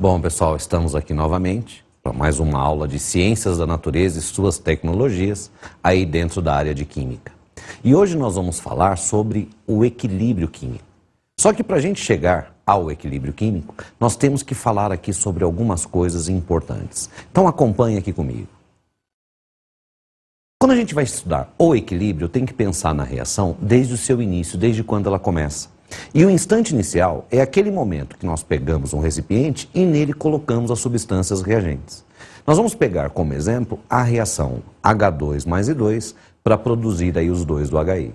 Bom, pessoal, estamos aqui novamente para mais uma aula de Ciências da Natureza e suas tecnologias, aí dentro da área de Química. E hoje nós vamos falar sobre o equilíbrio químico. Só que para a gente chegar ao equilíbrio químico, nós temos que falar aqui sobre algumas coisas importantes. Então acompanhe aqui comigo. Quando a gente vai estudar o equilíbrio, tem que pensar na reação desde o seu início, desde quando ela começa. E o instante inicial é aquele momento que nós pegamos um recipiente e nele colocamos as substâncias reagentes. Nós vamos pegar como exemplo a reação H2 mais I2 para produzir aí os dois do HI.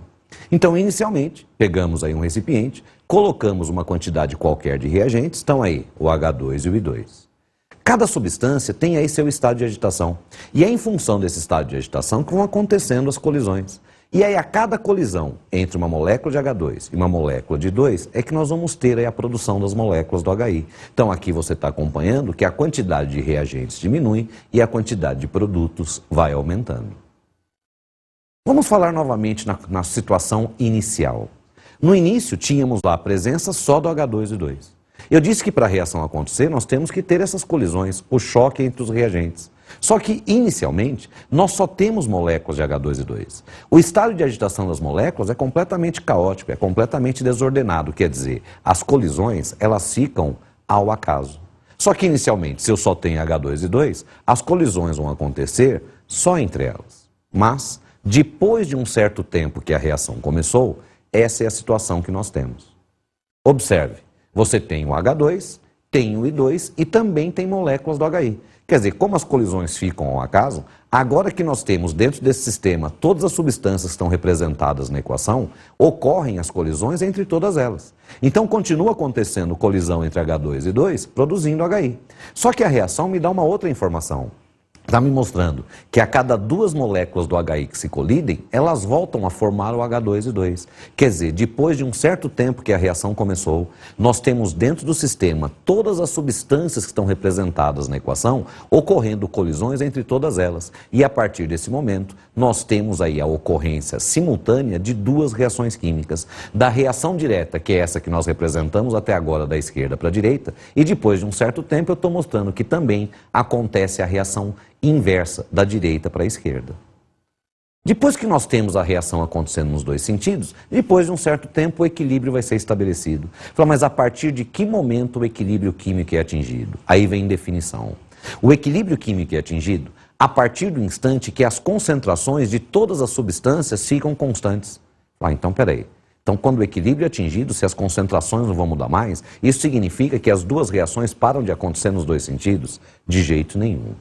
Então, inicialmente, pegamos aí um recipiente, colocamos uma quantidade qualquer de reagentes, estão aí o H2 e o I2. Cada substância tem aí seu estado de agitação. E é em função desse estado de agitação que vão acontecendo as colisões. E aí, a cada colisão entre uma molécula de H2 e uma molécula de I2, é que nós vamos ter aí a produção das moléculas do HI. Então, aqui você está acompanhando que a quantidade de reagentes diminui e a quantidade de produtos vai aumentando. Vamos falar novamente na situação inicial. No início, tínhamos lá a presença só do H2 e I2. Eu disse que para a reação acontecer, nós temos que ter essas colisões, o choque entre os reagentes. Só que, inicialmente, nós só temos moléculas de H2 e I2. O estado de agitação das moléculas é completamente caótico, é completamente desordenado. Quer dizer, as colisões, elas ficam ao acaso. Só que, inicialmente, se eu só tenho H2 e I2, as colisões vão acontecer só entre elas. Mas, depois de um certo tempo que a reação começou, essa é a situação que nós temos. Observe, você tem o H2, tem o I2 e também tem moléculas do HI. Quer dizer, como as colisões ficam ao acaso, agora que nós temos dentro desse sistema todas as substâncias que estão representadas na equação, ocorrem as colisões entre todas elas. Então continua acontecendo colisão entre H2 e I2, produzindo HI. Só que a reação me dá uma outra informação. Está me mostrando que a cada duas moléculas do HI que se colidem, elas voltam a formar o H2 e I2. Quer dizer, depois de um certo tempo que a reação começou, nós temos dentro do sistema todas as substâncias que estão representadas na equação, ocorrendo colisões entre todas elas. E a partir desse momento, nós temos aí a ocorrência simultânea de duas reações químicas. Da reação direta, que é essa que nós representamos até agora da esquerda para a direita, e depois de um certo tempo eu estou mostrando que também acontece a reação inversa, da direita para a esquerda. Depois que nós temos a reação acontecendo nos dois sentidos, depois de um certo tempo o equilíbrio vai ser estabelecido. Mas a partir de que momento o equilíbrio químico é atingido? Aí vem definição. O equilíbrio químico é atingido a partir do instante que as concentrações de todas as substâncias ficam constantes. Então peraí. Então, quando o equilíbrio é atingido, se as concentrações não vão mudar mais, isso significa que as duas reações param de acontecer nos dois sentidos? De jeito nenhum.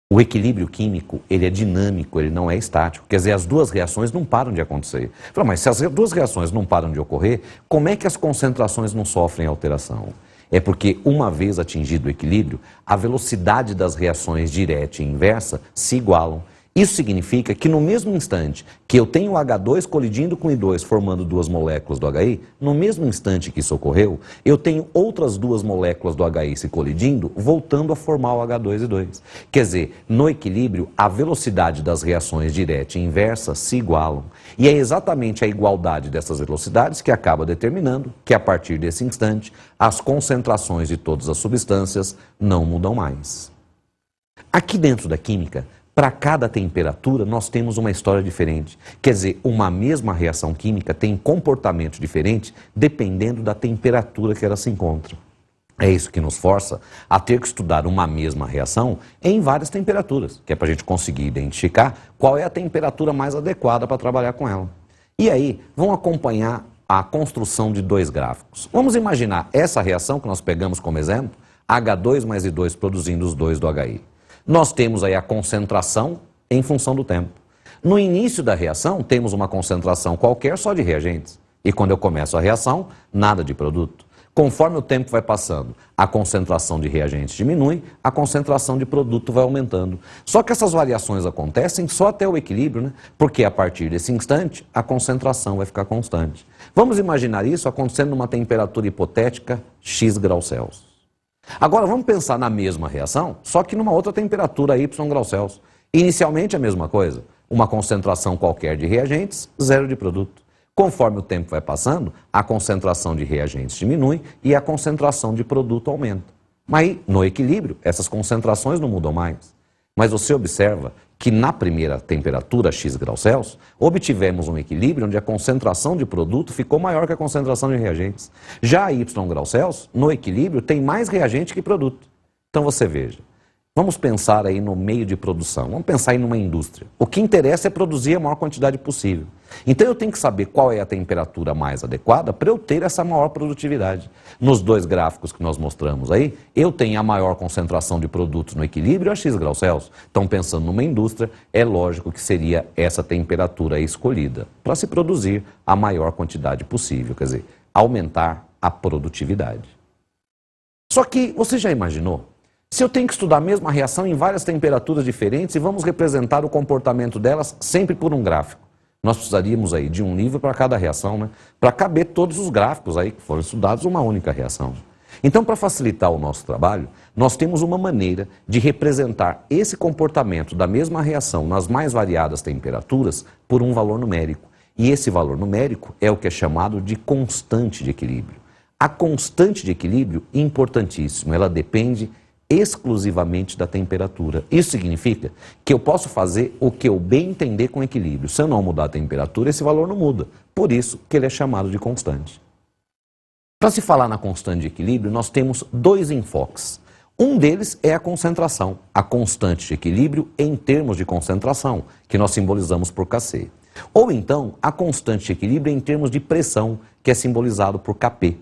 O equilíbrio químico, ele é dinâmico, ele não é estático. Quer dizer, as duas reações não param de acontecer. Mas se as duas reações não param de ocorrer, como é que as concentrações não sofrem alteração? É porque, uma vez atingido o equilíbrio, a velocidade das reações direta e inversa se igualam. Isso significa que no mesmo instante que eu tenho o H2 colidindo com o I2 formando duas moléculas do HI, no mesmo instante que isso ocorreu, eu tenho outras duas moléculas do HI se colidindo, voltando a formar o H2 e I2. Quer dizer, no equilíbrio, a velocidade das reações direta e inversa se igualam. E é exatamente a igualdade dessas velocidades que acaba determinando que, a partir desse instante, as concentrações de todas as substâncias não mudam mais. Aqui dentro da química, para cada temperatura, nós temos uma história diferente. Quer dizer, uma mesma reação química tem comportamento diferente dependendo da temperatura que ela se encontra. É isso que nos força a ter que estudar uma mesma reação em várias temperaturas, que é para a gente conseguir identificar qual é a temperatura mais adequada para trabalhar com ela. E aí, vão acompanhar a construção de dois gráficos. Vamos imaginar essa reação que nós pegamos como exemplo, H2 mais I2 produzindo os dois do HI. Nós temos aí a concentração em função do tempo. No início da reação, temos uma concentração qualquer só de reagentes. E quando eu começo a reação, nada de produto. Conforme o tempo vai passando, a concentração de reagentes diminui, a concentração de produto vai aumentando. Só que essas variações acontecem só até o equilíbrio, né? Porque a partir desse instante, a concentração vai ficar constante. Vamos imaginar isso acontecendo numa temperatura hipotética X graus Celsius. Agora vamos pensar na mesma reação, só que numa outra temperatura Y graus Celsius. Inicialmente a mesma coisa, uma concentração qualquer de reagentes, zero de produto. Conforme o tempo vai passando, a concentração de reagentes diminui e a concentração de produto aumenta. Mas no equilíbrio, essas concentrações não mudam mais. Mas você observa que na primeira temperatura, X graus Celsius, obtivemos um equilíbrio onde a concentração de produto ficou maior que a concentração de reagentes. Já a Y graus Celsius, no equilíbrio, tem mais reagente que produto. Então você veja, vamos pensar aí no meio de produção, vamos pensar aí numa indústria. O que interessa é produzir a maior quantidade possível. Então eu tenho que saber qual é a temperatura mais adequada para eu ter essa maior produtividade. Nos dois gráficos que nós mostramos aí, eu tenho a maior concentração de produtos no equilíbrio a X graus Celsius. Então pensando numa indústria, é lógico que seria essa temperatura escolhida para se produzir a maior quantidade possível, quer dizer, aumentar a produtividade. Só que você já imaginou? Se eu tenho que estudar a mesma reação em várias temperaturas diferentes e vamos representar o comportamento delas sempre por um gráfico. Nós precisaríamos aí de um livro para cada reação, né? Para caber todos os gráficos aí que foram estudados uma única reação. Então, para facilitar o nosso trabalho, nós temos uma maneira de representar esse comportamento da mesma reação nas mais variadas temperaturas por um valor numérico. E esse valor numérico é o que é chamado de constante de equilíbrio. A constante de equilíbrio, importantíssimo, ela depende exclusivamente da temperatura. Isso significa que eu posso fazer o que eu bem entender com equilíbrio. Se eu não mudar a temperatura, esse valor não muda. Por isso que ele é chamado de constante. Para se falar na constante de equilíbrio, nós temos dois enfoques. Um deles é a concentração, a constante de equilíbrio em termos de concentração, que nós simbolizamos por Kc. Ou então, a constante de equilíbrio em termos de pressão, que é simbolizado por Kp.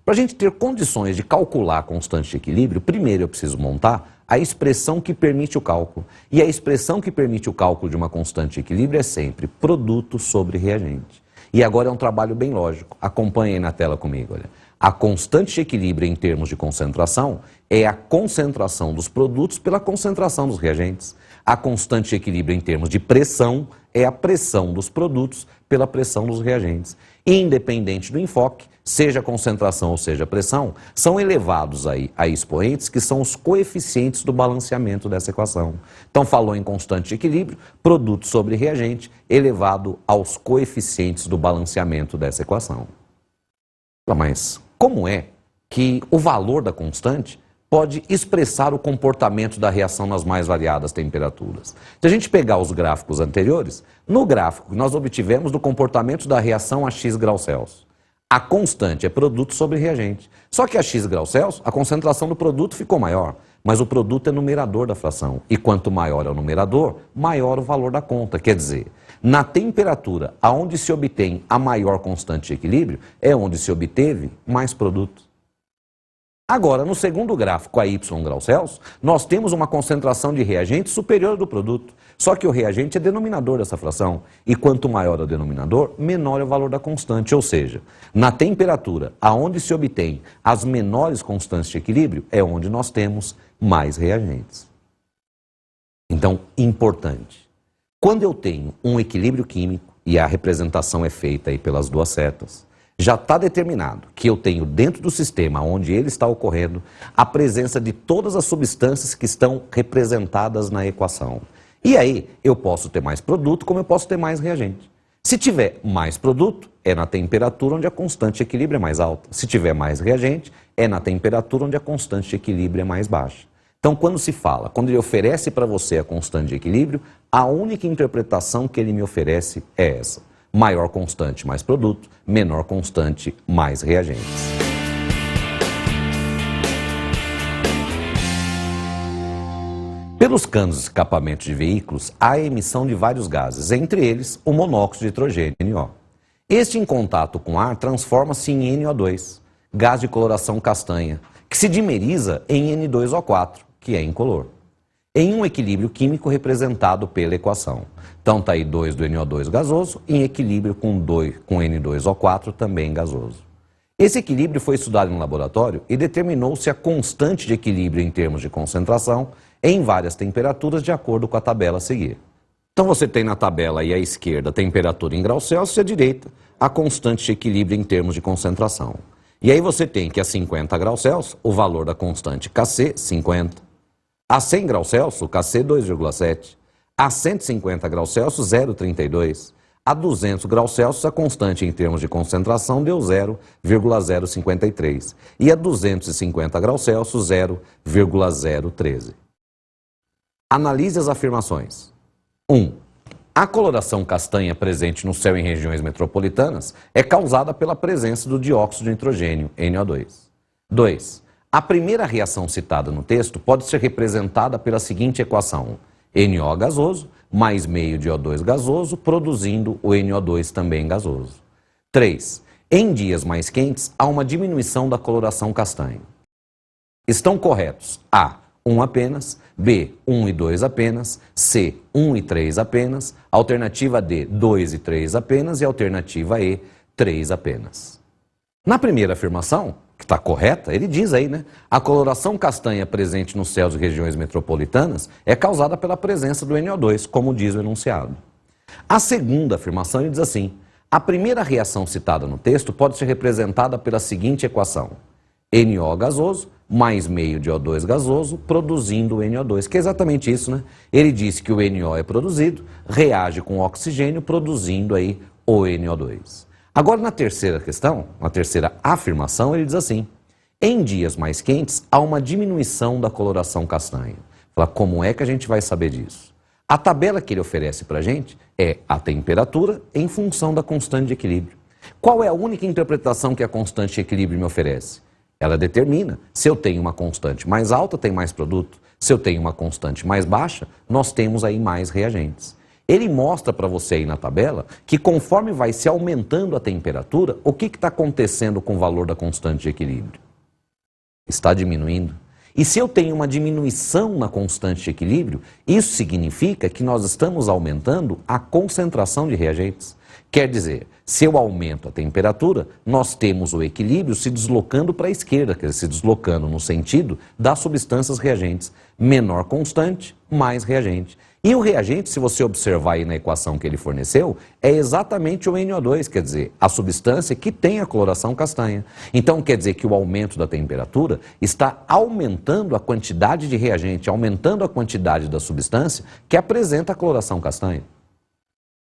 Para a gente ter condições de calcular a constante de equilíbrio, primeiro eu preciso montar a expressão que permite o cálculo. E a expressão que permite o cálculo de uma constante de equilíbrio é sempre produto sobre reagente. E agora é um trabalho bem lógico. Acompanhe aí na tela comigo. Olha. A constante de equilíbrio em termos de concentração é a concentração dos produtos pela concentração dos reagentes. A constante de equilíbrio em termos de pressão é a pressão dos produtos pela pressão dos reagentes. Independente do enfoque, seja concentração ou seja pressão, são elevados aí a expoentes que são os coeficientes do balanceamento dessa equação. Então falou em constante de equilíbrio, produto sobre reagente elevado aos coeficientes do balanceamento dessa equação. Mas como é que o valor da constante pode expressar o comportamento da reação nas mais variadas temperaturas? Se a gente pegar os gráficos anteriores, no gráfico que nós obtivemos do comportamento da reação a X graus Celsius, a constante é produto sobre reagente. Só que a X graus Celsius, a concentração do produto ficou maior, mas o produto é numerador da fração. E quanto maior é o numerador, maior o valor da conta. Quer dizer, na temperatura aonde se obtém a maior constante de equilíbrio, é onde se obteve mais produto. Agora, no segundo gráfico, a Y graus Celsius, nós temos uma concentração de reagente superior do produto. Só que o reagente é denominador dessa fração. E quanto maior é o denominador, menor é o valor da constante. Ou seja, na temperatura aonde se obtém as menores constantes de equilíbrio, é onde nós temos mais reagentes. Então, importante. Quando eu tenho um equilíbrio químico, e a representação é feita aí pelas duas setas, já está determinado que eu tenho dentro do sistema onde ele está ocorrendo a presença de todas as substâncias que estão representadas na equação. E aí eu posso ter mais produto como eu posso ter mais reagente. Se tiver mais produto, é na temperatura onde a constante de equilíbrio é mais alta. Se tiver mais reagente, é na temperatura onde a constante de equilíbrio é mais baixa. Então quando se fala, quando ele oferece para você a constante de equilíbrio, a única interpretação que ele me oferece é essa. Maior constante, mais produto, menor constante, mais reagentes. Pelos canos de escapamento de veículos, há a emissão de vários gases, entre eles o monóxido de nitrogênio, NO. Este, em contato com ar, transforma-se em NO2, gás de coloração castanha, que se dimeriza em N2O4, que é incolor, em um equilíbrio químico representado pela equação. Então está aí 2 do NO2 gasoso em equilíbrio com N2O4 também gasoso. Esse equilíbrio foi estudado no laboratório e determinou-se a constante de equilíbrio em termos de concentração em várias temperaturas de acordo com a tabela a seguir. Então você tem na tabela aí à esquerda a temperatura em graus Celsius e à direita a constante de equilíbrio em termos de concentração. E aí você tem que a 50 graus Celsius o valor da constante Kc, 50. A 100 graus Celsius, o Kc 2,7. A 150 graus Celsius, 0,32. a 200 graus Celsius, a constante em termos de concentração deu 0,053 e a 250 graus Celsius 0,013. Analise as afirmações. 1. A coloração castanha presente no céu em regiões metropolitanas é causada pela presença do dióxido de nitrogênio, NO2. 2. A primeira reação citada no texto pode ser representada pela seguinte equação: NO gasoso mais meio de O2 gasoso, produzindo o NO2 também gasoso. 3. Em dias mais quentes, há uma diminuição da coloração castanha. Estão corretos A, 1 apenas, B, 1 e 2 apenas, C, 1 e 3 apenas, alternativa D, 2 e 3 apenas e alternativa E, 3 apenas. Na primeira afirmação, que está correta, ele diz aí, né? A coloração castanha presente nos céus de regiões metropolitanas é causada pela presença do NO2, como diz o enunciado. A segunda afirmação, ele diz assim: a primeira reação citada no texto pode ser representada pela seguinte equação: NO gasoso mais meio de O2 gasoso, produzindo o NO2, que é exatamente isso, né? Ele disse que o NO é produzido, reage com o oxigênio, produzindo aí o NO2. Agora, na terceira questão, na terceira afirmação, ele diz assim: em dias mais quentes, há uma diminuição da coloração castanha. Fala, como é que a gente vai saber disso? A tabela que ele oferece para a gente é a temperatura em função da constante de equilíbrio. Qual é a única interpretação que a constante de equilíbrio me oferece? Ela determina, se eu tenho uma constante mais alta, tem mais produto. Se eu tenho uma constante mais baixa, nós temos aí mais reagentes. Ele mostra para você aí na tabela que conforme vai se aumentando a temperatura, o que está acontecendo com o valor da constante de equilíbrio? Está diminuindo. E se eu tenho uma diminuição na constante de equilíbrio, isso significa que nós estamos aumentando a concentração de reagentes. Quer dizer, se eu aumento a temperatura, nós temos o equilíbrio se deslocando para a esquerda, quer dizer, se deslocando no sentido das substâncias reagentes. Menor constante, mais reagente. E o reagente, se você observar aí na equação que ele forneceu, é exatamente o NO2, quer dizer, a substância que tem a coloração castanha. Então quer dizer que o aumento da temperatura está aumentando a quantidade de reagente, aumentando a quantidade da substância que apresenta a coloração castanha.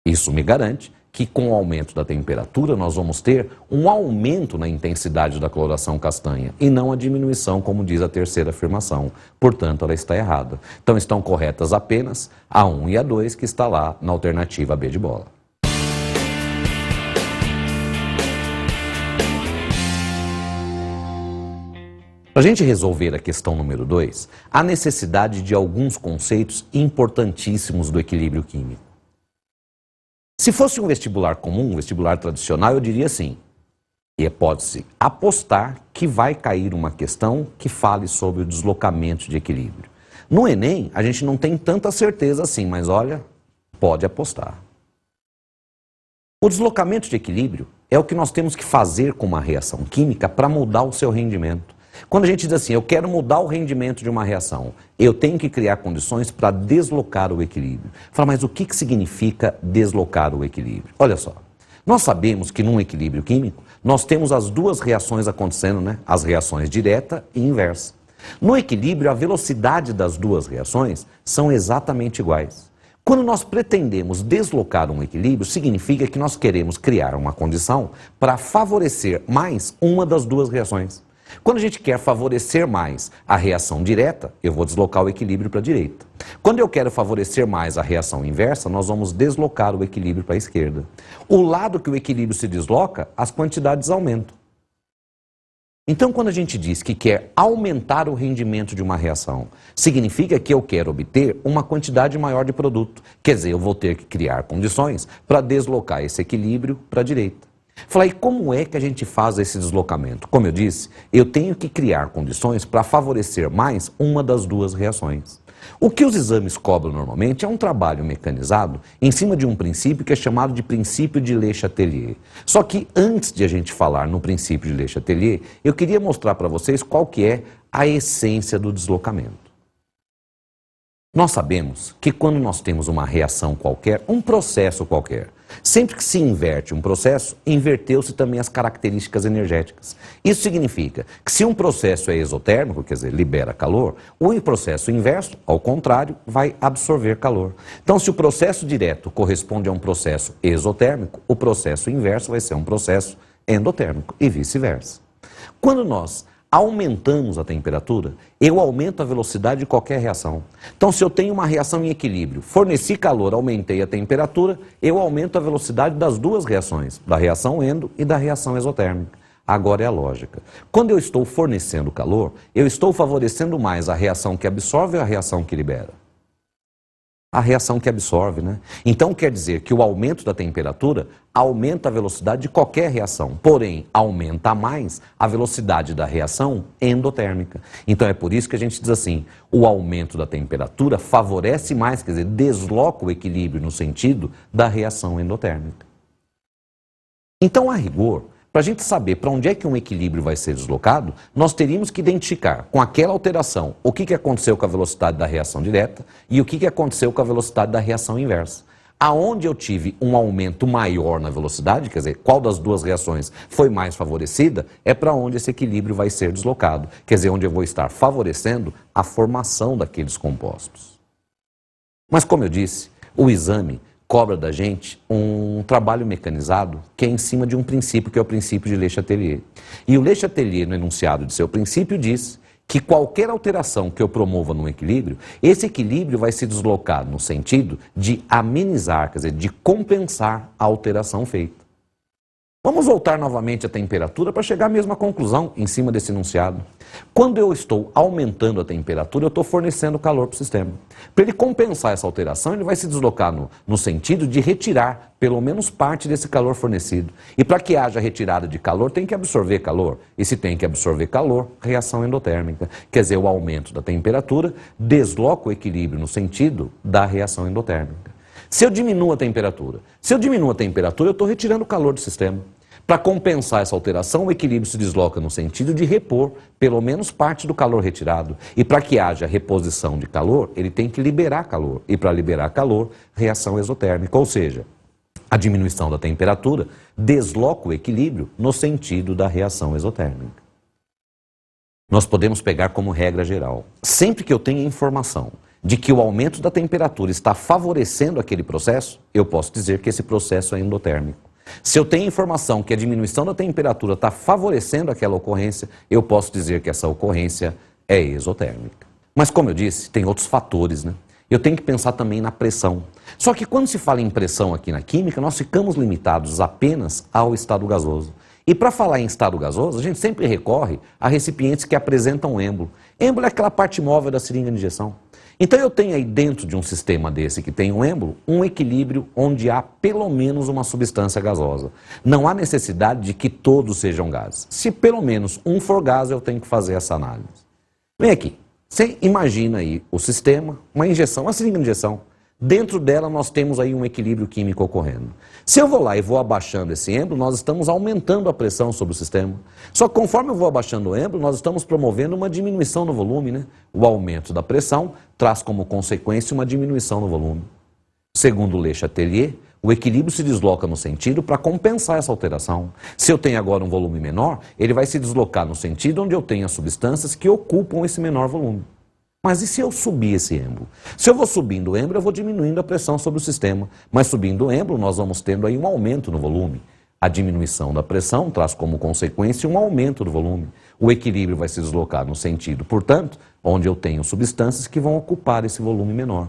Isso me garante que com o aumento da temperatura nós vamos ter um aumento na intensidade da coloração castanha e não a diminuição, como diz a terceira afirmação. Portanto, ela está errada. Então estão corretas apenas a 1 e a 2, que está lá na alternativa B de bola. Para a gente resolver a questão número 2, há necessidade de alguns conceitos importantíssimos do equilíbrio químico. Se fosse um vestibular comum, um vestibular tradicional, eu diria assim: e pode-se apostar que vai cair uma questão que fale sobre o deslocamento de equilíbrio. No Enem, a gente não tem tanta certeza assim, mas olha, pode apostar. O deslocamento de equilíbrio é o que nós temos que fazer com uma reação química para mudar o seu rendimento. Quando a gente diz assim, eu quero mudar o rendimento de uma reação, eu tenho que criar condições para deslocar o equilíbrio. Fala, mas o que significa deslocar o equilíbrio? Olha só, nós sabemos que num equilíbrio químico, nós temos as duas reações acontecendo, né? As reações direta e inversa. No equilíbrio, a velocidade das duas reações são exatamente iguais. Quando nós pretendemos deslocar um equilíbrio, significa que nós queremos criar uma condição para favorecer mais uma das duas reações. Quando a gente quer favorecer mais a reação direta, eu vou deslocar o equilíbrio para a direita. Quando eu quero favorecer mais a reação inversa, nós vamos deslocar o equilíbrio para a esquerda. O lado que o equilíbrio se desloca, as quantidades aumentam. Então, quando a gente diz que quer aumentar o rendimento de uma reação, significa que eu quero obter uma quantidade maior de produto. Quer dizer, eu vou ter que criar condições para deslocar esse equilíbrio para a direita. Falei, como é que a gente faz esse deslocamento? Como eu disse, eu tenho que criar condições para favorecer mais uma das duas reações. O que os exames cobram normalmente é um trabalho mecanizado em cima de um princípio que é chamado de princípio de Le Chatelier. Só que antes de a gente falar no princípio de Le Chatelier, eu queria mostrar para vocês qual que é a essência do deslocamento. Nós sabemos que quando nós temos uma reação qualquer, um processo qualquer, Sempre que se inverte um processo, inverteu-se também as características energéticas. Isso significa que se um processo é exotérmico, quer dizer, libera calor, o processo inverso, ao contrário, vai absorver calor. Então, se o processo direto corresponde a um processo exotérmico, o processo inverso vai ser um processo endotérmico e vice-versa. Quando nós aumentamos a temperatura, eu aumento a velocidade de qualquer reação. Então, se eu tenho uma reação em equilíbrio, forneci calor, aumentei a temperatura, eu aumento a velocidade das duas reações, da reação endo e da reação exotérmica. Agora é a lógica. Quando eu estou fornecendo calor, eu estou favorecendo mais a reação que absorve ou a reação que libera? A reação que absorve, né? Então quer dizer que o aumento da temperatura aumenta a velocidade de qualquer reação, porém aumenta mais a velocidade da reação endotérmica. Então é por isso que a gente diz assim, o aumento da temperatura favorece mais, quer dizer, desloca o equilíbrio no sentido da reação endotérmica. Então, a rigor, para a gente saber para onde é que um equilíbrio vai ser deslocado, nós teríamos que identificar com aquela alteração o que aconteceu com a velocidade da reação direta e o que aconteceu com a velocidade da reação inversa. Aonde eu tive um aumento maior na velocidade, quer dizer, qual das duas reações foi mais favorecida, é para onde esse equilíbrio vai ser deslocado. Quer dizer, onde eu vou estar favorecendo a formação daqueles compostos. Mas como eu disse, o exame cobra da gente um trabalho mecanizado que é em cima de um princípio, que é o princípio de Le Chatelier. E o Le Chatelier, no enunciado de seu princípio, diz que qualquer alteração que eu promova num equilíbrio, esse equilíbrio vai se deslocar no sentido de amenizar, quer dizer, de compensar a alteração feita. Vamos voltar novamente à temperatura para chegar à mesma conclusão em cima desse enunciado. Quando eu estou aumentando a temperatura, eu estou fornecendo calor para o sistema. Para ele compensar essa alteração, ele vai se deslocar no sentido de retirar pelo menos parte desse calor fornecido. E para que haja retirada de calor, tem que absorver calor. E se tem que absorver calor, reação endotérmica. Quer dizer, o aumento da temperatura desloca o equilíbrio no sentido da reação endotérmica. Se eu diminuo a temperatura, eu estou retirando o calor do sistema. Para compensar essa alteração, o equilíbrio se desloca no sentido de repor pelo menos parte do calor retirado. E para que haja reposição de calor, ele tem que liberar calor. E para liberar calor, reação exotérmica. Ou seja, a diminuição da temperatura desloca o equilíbrio no sentido da reação exotérmica. Nós podemos pegar como regra geral, sempre que eu tenho informação de que o aumento da temperatura está favorecendo aquele processo, eu posso dizer que esse processo é endotérmico. Se eu tenho informação que a diminuição da temperatura está favorecendo aquela ocorrência, eu posso dizer que essa ocorrência é exotérmica. Mas como eu disse, tem outros fatores, né? Eu tenho que pensar também na pressão. Só que quando se fala em pressão aqui na química, nós ficamos limitados apenas ao estado gasoso. E para falar em estado gasoso, a gente sempre recorre a recipientes que apresentam êmbolo. Êmbolo é aquela parte móvel da seringa de injeção. Então eu tenho aí dentro de um sistema desse que tem um êmbolo, um equilíbrio onde há pelo menos uma substância gasosa. Não há necessidade de que todos sejam gases. Se pelo menos um for gás, eu tenho que fazer essa análise. Vem aqui, você imagina aí o sistema, uma injeção, uma seringa de injeção. Dentro dela nós temos aí um equilíbrio químico ocorrendo. Se eu vou lá e vou abaixando esse êmbolo, nós estamos aumentando a pressão sobre o sistema. Só que conforme eu vou abaixando o êmbolo, nós estamos promovendo uma diminuição no volume, né? O aumento da pressão traz como consequência uma diminuição no volume. Segundo Le Chatelier, o equilíbrio se desloca no sentido para compensar essa alteração. Se eu tenho agora um volume menor, ele vai se deslocar no sentido onde eu tenho as substâncias que ocupam esse menor volume. Mas e se eu subir esse êmbolo? Se eu vou subindo o êmbolo, eu vou diminuindo a pressão sobre o sistema. Mas subindo o êmbolo, nós vamos tendo aí um aumento no volume. A diminuição da pressão traz como consequência um aumento do volume. O equilíbrio vai se deslocar no sentido, portanto, onde eu tenho substâncias que vão ocupar esse volume menor.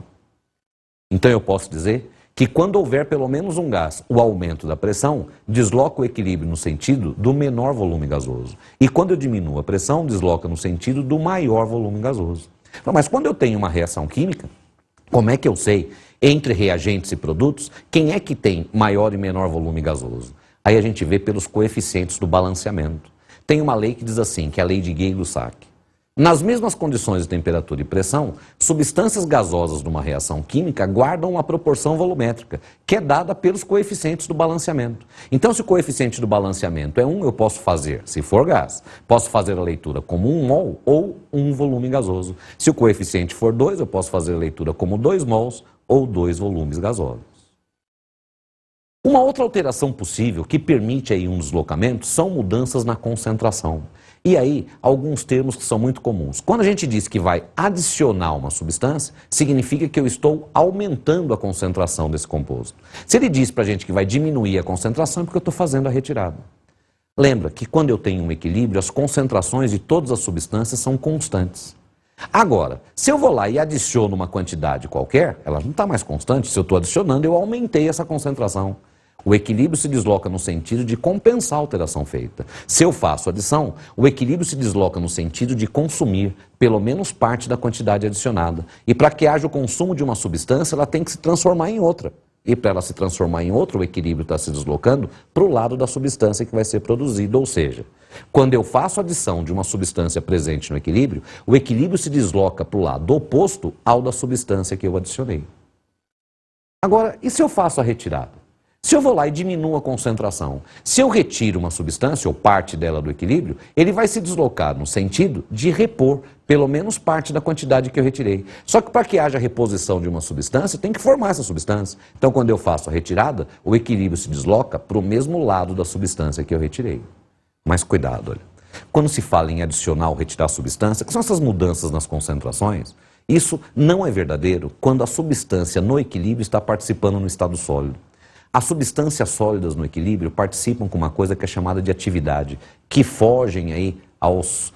Então eu posso dizer que quando houver pelo menos um gás, o aumento da pressão desloca o equilíbrio no sentido do menor volume gasoso. E quando eu diminuo a pressão, desloca no sentido do maior volume gasoso. Mas quando eu tenho uma reação química, como é que eu sei, entre reagentes e produtos, quem é que tem maior e menor volume gasoso? Aí a gente vê pelos coeficientes do balanceamento. Tem uma lei que diz assim, que é a lei de Gay-Lussac. Nas mesmas condições de temperatura e pressão, substâncias gasosas de uma reação química guardam uma proporção volumétrica, que é dada pelos coeficientes do balanceamento. Então, se o coeficiente do balanceamento é 1, eu posso fazer, se for gás, posso fazer a leitura como 1 mol ou 1 volume gasoso. Se o coeficiente for 2, eu posso fazer a leitura como 2 mols ou 2 volumes gasosos. Uma outra alteração possível que permite aí um deslocamento são mudanças na concentração. E aí, alguns termos que são muito comuns. Quando a gente diz que vai adicionar uma substância, significa que eu estou aumentando a concentração desse composto. Se ele diz para a gente que vai diminuir a concentração, é porque eu estou fazendo a retirada. Lembra que quando eu tenho um equilíbrio, as concentrações de todas as substâncias são constantes. Agora, se eu vou lá e adiciono uma quantidade qualquer, ela não está mais constante. Se eu estou adicionando, eu aumentei essa concentração. O equilíbrio se desloca no sentido de compensar a alteração feita. Se eu faço adição, o equilíbrio se desloca no sentido de consumir pelo menos parte da quantidade adicionada. E para que haja o consumo de uma substância, ela tem que se transformar em outra. E para ela se transformar em outra, o equilíbrio está se deslocando para o lado da substância que vai ser produzida. Ou seja, quando eu faço adição de uma substância presente no equilíbrio, o equilíbrio se desloca para o lado oposto ao da substância que eu adicionei. Agora, e se eu faço a retirada? Se eu vou lá e diminuo a concentração, se eu retiro uma substância ou parte dela do equilíbrio, ele vai se deslocar no sentido de repor pelo menos parte da quantidade que eu retirei. Só que para que haja reposição de uma substância, tem que formar essa substância. Então, quando eu faço a retirada, o equilíbrio se desloca para o mesmo lado da substância que eu retirei. Mas cuidado, olha. Quando se fala em adicionar ou retirar substância, que são essas mudanças nas concentrações, isso não é verdadeiro quando a substância no equilíbrio está participando no estado sólido. As substâncias sólidas no equilíbrio participam com uma coisa que é chamada de atividade, que fogem aí aos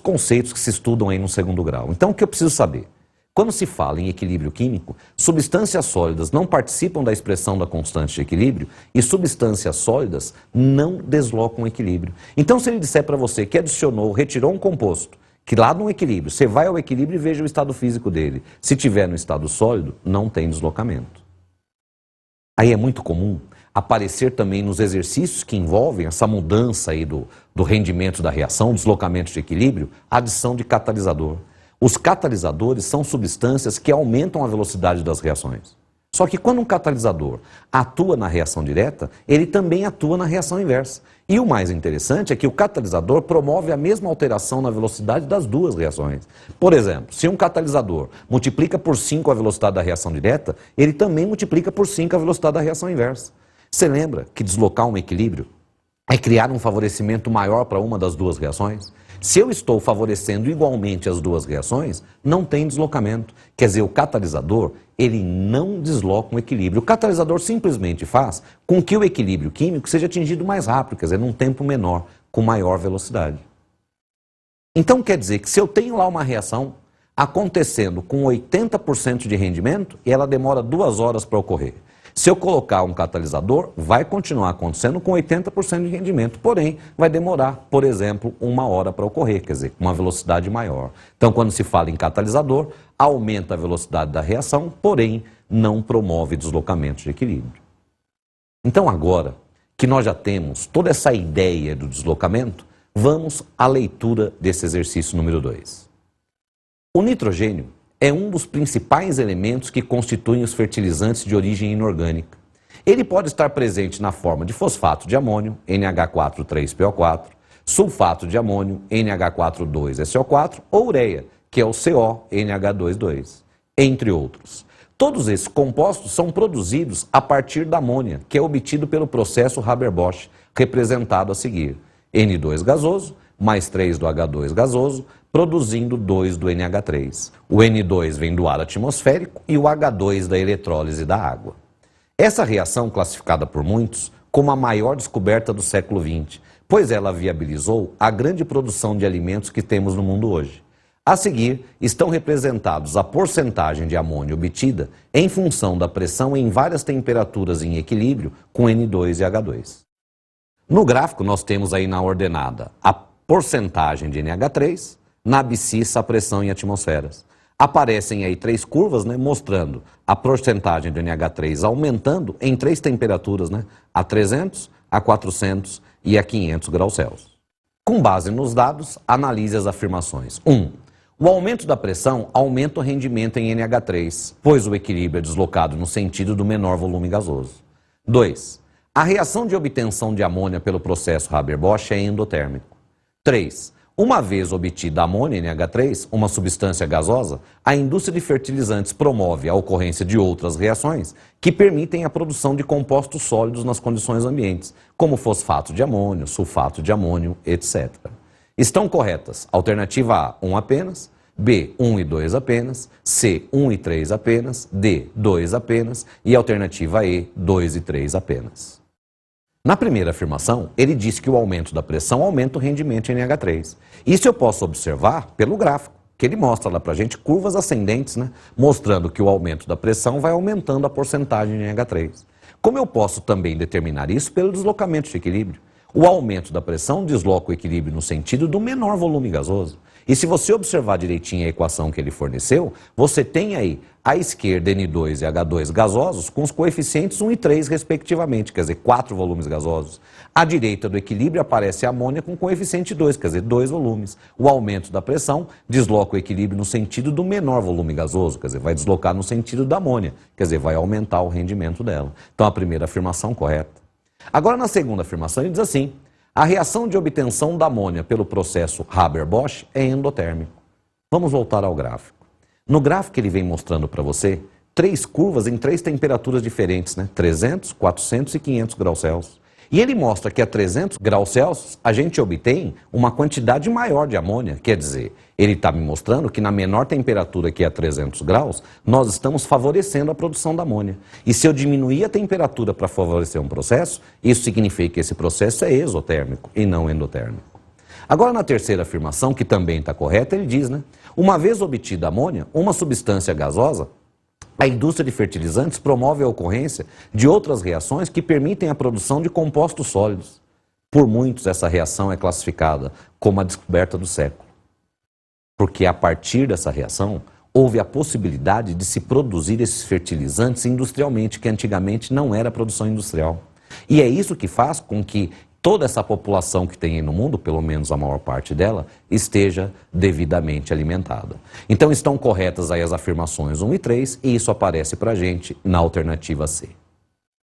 conceitos que se estudam aí no segundo grau. Então, o que eu preciso saber? Quando se fala em equilíbrio químico, substâncias sólidas não participam da expressão da constante de equilíbrio e substâncias sólidas não deslocam o equilíbrio. Então, se ele disser para você que adicionou, retirou um composto, que lá no equilíbrio, você vai ao equilíbrio e veja o estado físico dele. Se tiver no estado sólido, não tem deslocamento. Aí é muito comum aparecer também nos exercícios que envolvem essa mudança aí do rendimento da reação, deslocamento de equilíbrio, a adição de catalisador. Os catalisadores são substâncias que aumentam a velocidade das reações. Só que quando um catalisador atua na reação direta, ele também atua na reação inversa. E o mais interessante é que o catalisador promove a mesma alteração na velocidade das duas reações. Por exemplo, se um catalisador multiplica por 5 a velocidade da reação direta, ele também multiplica por 5 a velocidade da reação inversa. Você lembra que deslocar um equilíbrio é criar um favorecimento maior para uma das duas reações? Se eu estou favorecendo igualmente as duas reações, não tem deslocamento. Quer dizer, o catalisador, ele não desloca um equilíbrio. O catalisador simplesmente faz com que o equilíbrio químico seja atingido mais rápido, quer dizer, num tempo menor, com maior velocidade. Então quer dizer que se eu tenho lá uma reação acontecendo com 80% de rendimento, e ela demora 2 horas para ocorrer. Se eu colocar um catalisador, vai continuar acontecendo com 80% de rendimento, porém vai demorar, por exemplo, 1 hora para ocorrer, quer dizer, com uma velocidade maior. Então, quando se fala em catalisador, aumenta a velocidade da reação, porém não promove deslocamento de equilíbrio. Então, agora que nós já temos toda essa ideia do deslocamento, vamos à leitura desse exercício número 2. O nitrogênio é um dos principais elementos que constituem os fertilizantes de origem inorgânica. Ele pode estar presente na forma de fosfato de amônio, NH4,3PO4, sulfato de amônio, NH4,2SO4, ou ureia, que é o CO, NH2,2, entre outros. Todos esses compostos são produzidos a partir da amônia, que é obtido pelo processo Haber-Bosch, representado a seguir. N2 gasoso, mais 3 do H2 gasoso, produzindo 2 do NH3. O N2 vem do ar atmosférico e o H2 da eletrólise da água. Essa reação, classificada por muitos como a maior descoberta do século XX, pois ela viabilizou a grande produção de alimentos que temos no mundo hoje. A seguir, estão representados a porcentagem de amônio obtida em função da pressão em várias temperaturas em equilíbrio com N2 e H2. No gráfico, nós temos aí na ordenada a porcentagem de NH3, na abscissa a pressão em atmosferas. Aparecem aí 3 curvas, mostrando a porcentagem do NH3 aumentando em 3 temperaturas, a 300, a 400 e a 500 graus Celsius. Com base nos dados, analise as afirmações. 1. O aumento da pressão aumenta o rendimento em NH3, pois o equilíbrio é deslocado no sentido do menor volume gasoso. 2. A reação de obtenção de amônia pelo processo Haber-Bosch é endotérmico. 3. Uma vez obtida a amônia NH3, uma substância gasosa, a indústria de fertilizantes promove a ocorrência de outras reações que permitem a produção de compostos sólidos nas condições ambientes, como fosfato de amônio, sulfato de amônio, etc. Estão corretas alternativa A, 1 apenas, B, 1 e 2 apenas, C, 1 e 3 apenas, D, 2 apenas e alternativa E, 2 e 3 apenas. Na primeira afirmação, ele disse que o aumento da pressão aumenta o rendimento em NH3. Isso eu posso observar pelo gráfico, que ele mostra lá pra gente curvas ascendentes, né? Mostrando que o aumento da pressão vai aumentando a porcentagem de NH3. Como eu posso também determinar isso pelo deslocamento de equilíbrio? O aumento da pressão desloca o equilíbrio no sentido do menor volume gasoso. E se você observar direitinho a equação que ele forneceu, você tem aí à esquerda N2 e H2 gasosos com os coeficientes 1 e 3 respectivamente, quer dizer, 4 volumes gasosos. À direita do equilíbrio aparece a amônia com coeficiente 2, quer dizer, 2 volumes. O aumento da pressão desloca o equilíbrio no sentido do menor volume gasoso, quer dizer, vai deslocar no sentido da amônia, quer dizer, vai aumentar o rendimento dela. Então a primeira afirmação correta. Agora na segunda afirmação ele diz assim: a reação de obtenção da amônia pelo processo Haber-Bosch é endotérmico. Vamos voltar ao gráfico. No gráfico ele vem mostrando para você 3 curvas em 3 temperaturas diferentes, né? 300, 400 e 500 graus Celsius. E ele mostra que a 300 graus Celsius a gente obtém uma quantidade maior de amônia. Quer dizer, ele está me mostrando que na menor temperatura, que é a 300 graus, nós estamos favorecendo a produção da amônia. E se eu diminuir a temperatura para favorecer um processo, isso significa que esse processo é exotérmico e não endotérmico. Agora na terceira afirmação, que também está correta, ele diz, né? Uma vez obtida a amônia, uma substância gasosa, a indústria de fertilizantes promove a ocorrência de outras reações que permitem a produção de compostos sólidos. Por muitos, essa reação é classificada como a descoberta do século. Porque a partir dessa reação, houve a possibilidade de se produzir esses fertilizantes industrialmente, que antigamente não era produção industrial. E é isso que faz com que toda essa população que tem aí no mundo, pelo menos a maior parte dela, esteja devidamente alimentada. Então estão corretas aí as afirmações 1 e 3 e isso aparece para a gente na alternativa C.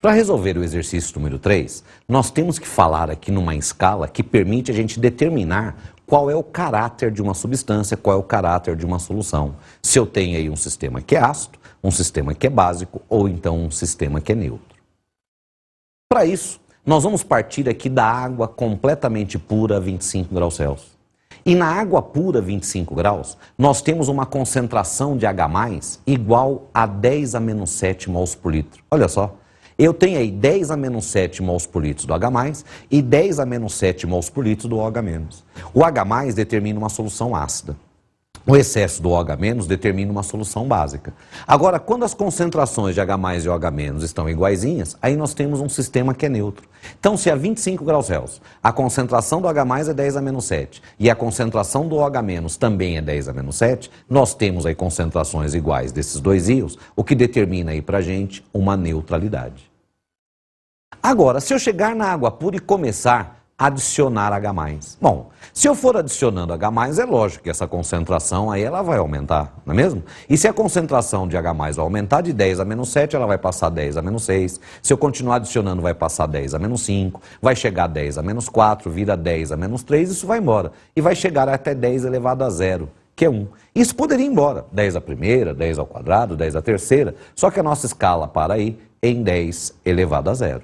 Para resolver o exercício número 3, nós temos que falar aqui numa escala que permite a gente determinar qual é o caráter de uma substância, qual é o caráter de uma solução. Se eu tenho aí um sistema que é ácido, um sistema que é básico ou então um sistema que é neutro. Para isso, nós vamos partir aqui da água completamente pura a 25 graus Celsius. E na água pura 25 graus, nós temos uma concentração de H+, igual a 10 a menos 7 mols por litro. Olha só, eu tenho aí 10 a menos 7 mols por litro do H+, e 10 a menos 7 mols por litro do OH-. O H+ determina uma solução ácida. O excesso do OH- determina uma solução básica. Agora, quando as concentrações de H+ e OH- estão iguaizinhas, aí nós temos um sistema que é neutro. Então, se a 25 graus Celsius, a concentração do H+ é 10 a menos 7 e a concentração do OH- também é 10 a menos 7, nós temos aí concentrações iguais desses dois íons, o que determina aí pra gente uma neutralidade. Agora, se eu chegar na água pura e começar a adicionar H+. Bom, se eu for adicionando H+, é lógico que essa concentração aí ela vai aumentar, não é mesmo? E se a concentração de H+ vai aumentar de 10 a menos 7, ela vai passar 10 a menos 6. Se eu continuar adicionando, vai passar 10 a menos 5, vai chegar a 10 a menos 4, vira 10 a menos 3, isso vai embora. E vai chegar até 10 elevado a 0, que é 1. Isso poderia ir embora, 10 à primeira, 10 ao quadrado, 10 à terceira, só que a nossa escala para aí em 10 elevado a 0.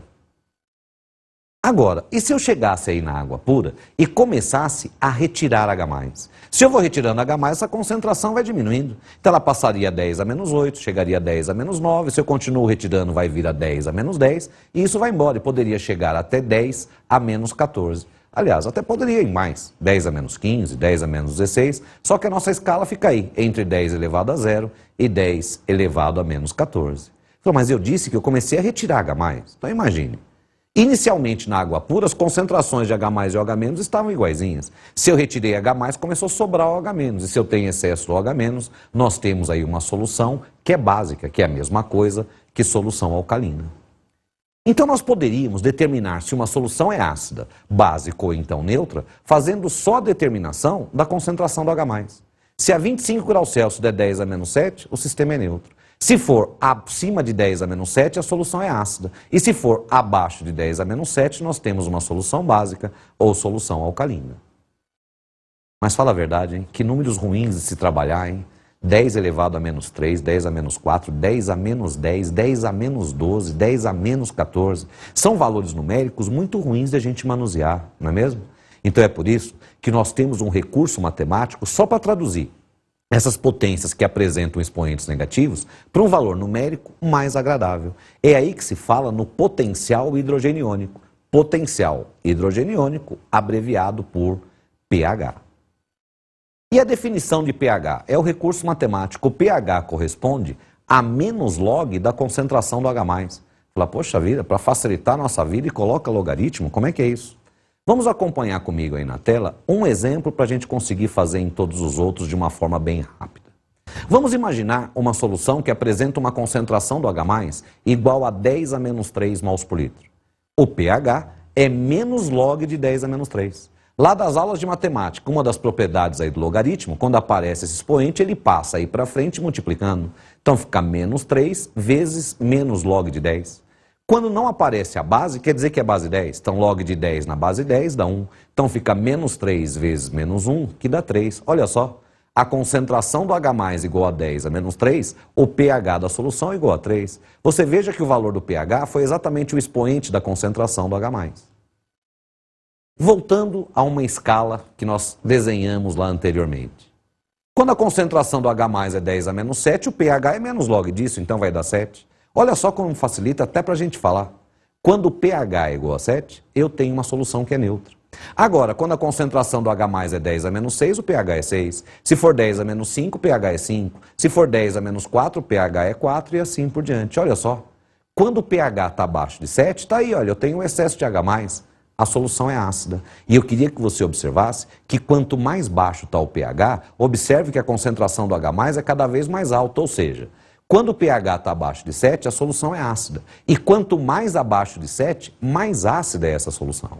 Agora, e se eu chegasse aí na água pura e começasse a retirar H+? Se eu vou retirando H+, essa concentração vai diminuindo. Então ela passaria a 10 a menos 8, chegaria a 10 a menos 9, se eu continuo retirando vai vir a 10 a menos 10, e isso vai embora, e poderia chegar até 10 a menos 14. Aliás, até poderia ir mais, 10 a menos 15, 10 a menos 16, só que a nossa escala fica aí, entre 10 elevado a 0 e 10 elevado a menos 14. Então, mas eu disse que eu comecei a retirar H+, então imagine. Inicialmente na água pura, as concentrações de H+ e OH- estavam iguaizinhas. Se eu retirei H+, começou a sobrar OH-, e se eu tenho excesso do OH-, nós temos aí uma solução que é básica, que é a mesma coisa que solução alcalina. Então nós poderíamos determinar se uma solução é ácida, básica ou então neutra, fazendo só a determinação da concentração do H+. Se a 25 graus Celsius der 10 a menos 7, o sistema é neutro. Se for acima de 10 a menos 7, a solução é ácida. E se for abaixo de 10 a menos 7, nós temos uma solução básica ou solução alcalina. Mas fala a verdade, hein? Que números ruins de se trabalhar, hein? 10 elevado a menos 3, 10 a menos 4, 10 a menos 10, 10 a menos 12, 10 a menos 14. São valores numéricos muito ruins de a gente manusear, não é mesmo? Então é por isso que nós temos um recurso matemático só para traduzir essas potências que apresentam expoentes negativos para um valor numérico mais agradável. É aí que se fala no potencial hidrogeniônico. Potencial hidrogeniônico, abreviado por pH. E a definição de pH? É o recurso matemático. O pH corresponde a menos log da concentração do H+. Fala, poxa vida, para facilitar a nossa vida e coloca logaritmo, como é que é isso? Vamos acompanhar comigo aí na tela um exemplo para a gente conseguir fazer em todos os outros de uma forma bem rápida. Vamos imaginar uma solução que apresenta uma concentração do H+, igual a 10 a menos 3 mols por litro. O pH é menos log de 10 a menos 3. Lá das aulas de matemática, uma das propriedades aí do logaritmo, quando aparece esse expoente, ele passa aí para frente multiplicando. Então fica menos 3 vezes menos log de 10. Quando não aparece a base, quer dizer que é base 10. Então log de 10 na base 10 dá 1. Então fica menos 3 vezes menos 1, que dá 3. Olha só, a concentração do H+ igual a 10 a menos 3, o pH da solução é igual a 3. Você veja que o valor do pH foi exatamente o expoente da concentração do H+. Voltando a uma escala que nós desenhamos lá anteriormente. Quando a concentração do H+ é 10 a menos 7, o pH é menos log disso, então vai dar 7. Olha só como facilita até para a gente falar. Quando o pH é igual a 7, eu tenho uma solução que é neutra. Agora, quando a concentração do H+ é 10 a menos 6, o pH é 6. Se for 10 a menos 5, o pH é 5. Se for 10 a menos 4, o pH é 4 e assim por diante. Olha só, quando o pH está abaixo de 7, está aí, olha, eu tenho um excesso de H+, a solução é ácida. E eu queria que você observasse que quanto mais baixo está o pH, observe que a concentração do H+ é cada vez mais alta, ou seja, quando o pH está abaixo de 7, a solução é ácida. E quanto mais abaixo de 7, mais ácida é essa solução.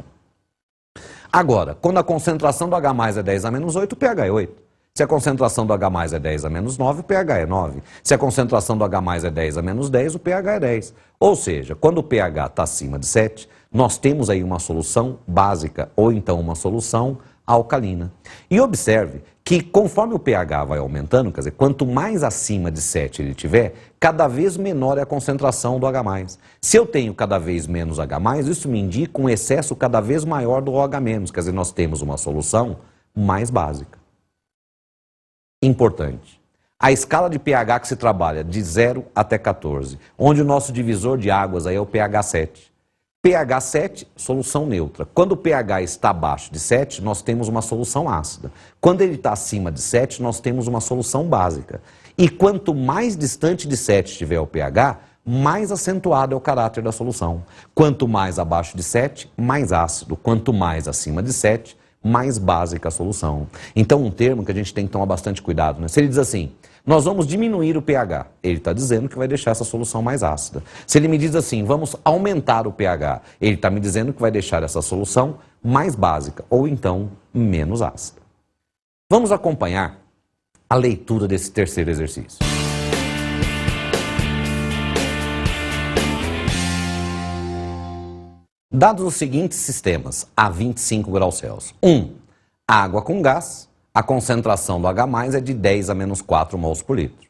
Agora, quando a concentração do H+ é 10 a menos 8, o pH é 8. Se a concentração do H+ é 10 a menos 9, o pH é 9. Se a concentração do H+ é 10 a menos 10, o pH é 10. Ou seja, quando o pH está acima de 7, nós temos aí uma solução básica, ou então uma solução alcalina. E observe que conforme o pH vai aumentando, quer dizer, quanto mais acima de 7 ele tiver, cada vez menor é a concentração do H+. Se eu tenho cada vez menos H+, isso me indica um excesso cada vez maior do OH-, quer dizer, nós temos uma solução mais básica. Importante. A escala de pH que se trabalha de 0 até 14, onde o nosso divisor de águas aí é o pH 7. pH 7, solução neutra. Quando o pH está abaixo de 7, nós temos uma solução ácida. Quando ele está acima de 7, nós temos uma solução básica. E quanto mais distante de 7 estiver o pH, mais acentuado é o caráter da solução. Quanto mais abaixo de 7, mais ácido. Quanto mais acima de 7, mais básica a solução. Então, um termo que a gente tem que tomar bastante cuidado, né? Se ele diz assim, nós vamos diminuir o pH, ele está dizendo que vai deixar essa solução mais ácida. Se ele me diz assim, vamos aumentar o pH, ele está me dizendo que vai deixar essa solução mais básica, ou então menos ácida. Vamos acompanhar a leitura desse terceiro exercício. Dados os seguintes sistemas a 25 graus Celsius. 1. Água com gás. A concentração do H+ é de 10 a menos 4 mols por litro.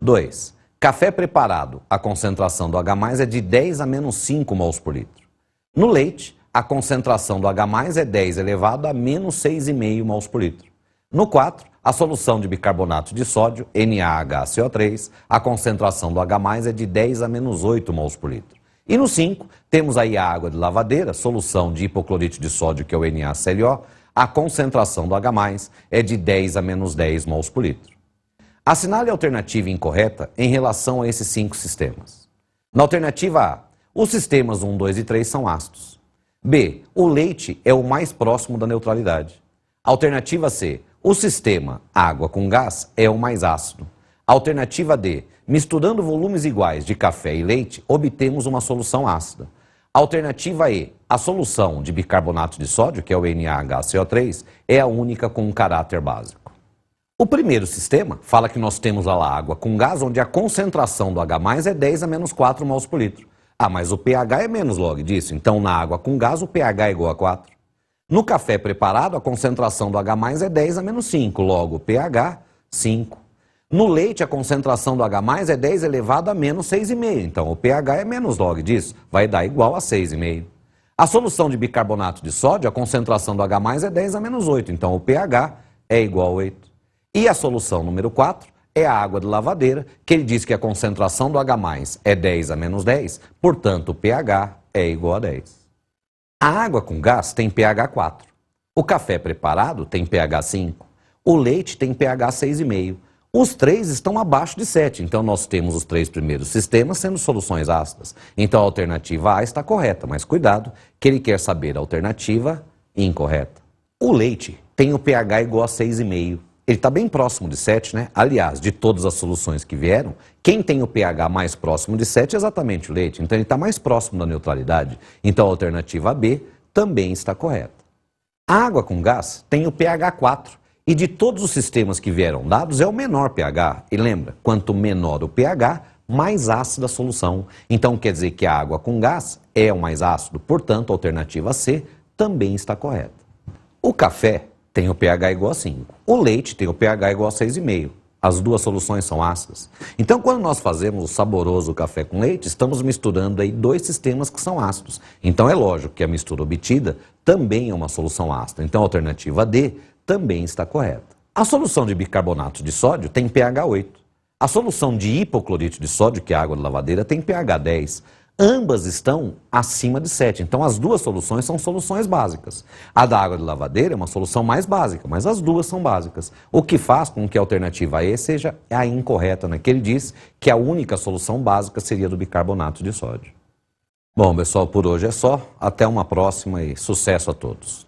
2. Café preparado. A concentração do H+ é de 10 a menos 5 mols por litro. No leite, a concentração do H+ é 10 elevado a menos 6,5 mols por litro. No 4, a solução de bicarbonato de sódio, NaHCO3, a concentração do H+ é de 10 a menos 8 mols por litro. E no 5, temos aí a água de lavadeira, solução de hipoclorito de sódio, que é o NaClO, a concentração do H+ é de 10 a menos 10 mols por litro. Assinale a alternativa incorreta em relação a esses 5 sistemas. Na alternativa A, os sistemas 1, 2 e 3 são ácidos. B, o leite é o mais próximo da neutralidade. Alternativa C, o sistema água com gás é o mais ácido. Alternativa D, misturando volumes iguais de café e leite, obtemos uma solução ácida. Alternativa E, a solução de bicarbonato de sódio, que é o NaHCO3, é a única com um caráter básico. O primeiro sistema fala que nós temos lá água com gás, onde a concentração do H+ é 10 a menos 4 mols por litro. Ah, mas o pH é menos log disso, então na água com gás o pH é igual a 4. No café preparado, a concentração do H+ é 10 a menos 5, logo pH 5. No leite, a concentração do H+ é 10 elevado a menos 6,5, então o pH é menos log disso, vai dar igual a 6,5. A solução de bicarbonato de sódio, a concentração do H+ é 10 a menos 8, então o pH é igual a 8. E a solução número 4 é a água de lavadeira, que ele diz que a concentração do H+ é 10 a menos 10, portanto o pH é igual a 10. A água com gás tem pH 4. O café preparado tem pH 5. O leite tem pH 6,5. Os três estão abaixo de 7, então nós temos os três primeiros sistemas sendo soluções ácidas. Então a alternativa A está correta, mas cuidado, que ele quer saber a alternativa incorreta. O leite tem o pH igual a 6,5. Ele está bem próximo de 7, né? Aliás, de todas as soluções que vieram, quem tem o pH mais próximo de 7 é exatamente o leite. Então ele está mais próximo da neutralidade. Então a alternativa B também está correta. A água com gás tem o pH 4. E de todos os sistemas que vieram dados, é o menor pH. E lembra, quanto menor o pH, mais ácida a solução. Então quer dizer que a água com gás é o mais ácido. Portanto, a alternativa C também está correta. O café tem o pH igual a 5. O leite tem o pH igual a 6,5. As duas soluções são ácidas. Então, quando nós fazemos o saboroso café com leite, estamos misturando aí dois sistemas que são ácidos. Então, é lógico que a mistura obtida também é uma solução ácida. Então, a alternativa D também está correta. A solução de bicarbonato de sódio tem pH 8. A solução de hipoclorito de sódio, que é a água de lavadeira, tem pH 10. Ambas estão acima de 7, então as duas soluções são soluções básicas. A da água de lavadeira é uma solução mais básica, mas as duas são básicas. O que faz com que a alternativa E seja a incorreta, né? Que ele diz que a única solução básica seria do bicarbonato de sódio. Bom, pessoal, por hoje é só. Até uma próxima e sucesso a todos.